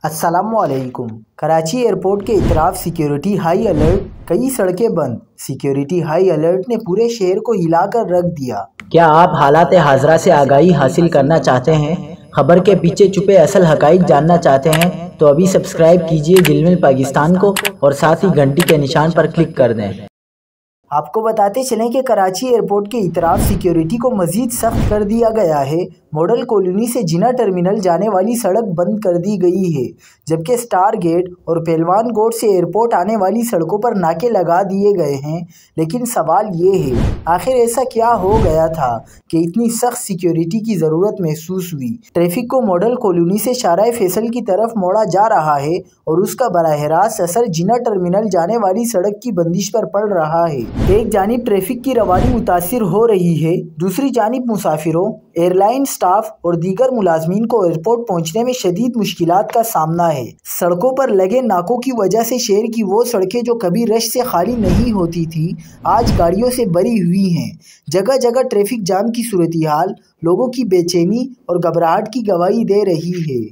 अस्सलाम वालेकुम। कराची एयरपोर्ट के इतराफ सिक्योरिटी हाई अलर्ट, कई सड़कें बंद। सिक्योरिटी हाई अलर्ट ने पूरे शहर को हिलाकर रख दिया। क्या आप हालात हाज़रा से आगाही हासिल करना चाहते हैं? खबर के पीछे छुपे असल हक़ाइक़ जानना चाहते हैं? तो अभी सब्सक्राइब कीजिए जिलमिल पाकिस्तान को और साथ ही घंटी के निशान पर क्लिक कर दें। आपको बताते चलें कि कराची एयरपोर्ट के इतराफ सिक्योरिटी को मज़ीद सख्त कर दिया गया है। मॉडल कॉलोनी से जिना टर्मिनल जाने वाली सड़क बंद कर दी गई है, जबकि स्टार गेट और पहलवान गोट से एयरपोर्ट आने वाली सड़कों पर नाके लगा दिए गए हैं। लेकिन सवाल ये है, आखिर ऐसा क्या हो गया था कि इतनी सख्त सिक्योरिटी की ज़रूरत महसूस हुई? ट्रैफिक को मॉडल कॉलोनी से शाहराह फैसल की तरफ मोड़ा जा रहा है और उसका बराह रास्त असर जिना टर्मिनल जाने वाली सड़क की बंदिश पर पड़ रहा है। एक जानिब ट्रैफिक की रवानी मुतासिर हो रही है, दूसरी जानिब मुसाफिरों, एयरलाइन स्टाफ और दीगर मुलाजमीन को एयरपोर्ट पहुंचने में शदीद मुश्किलात का सामना है। सड़कों पर लगे नाकों की वजह से शहर की वो सड़कें जो कभी रश से खाली नहीं होती थी, आज गाड़ियों से भरी हुई हैं। जगह जगह ट्रैफिक जाम की सूरत हाल लोगों की बेचैनी और घबराहट की गवाही दे रही है।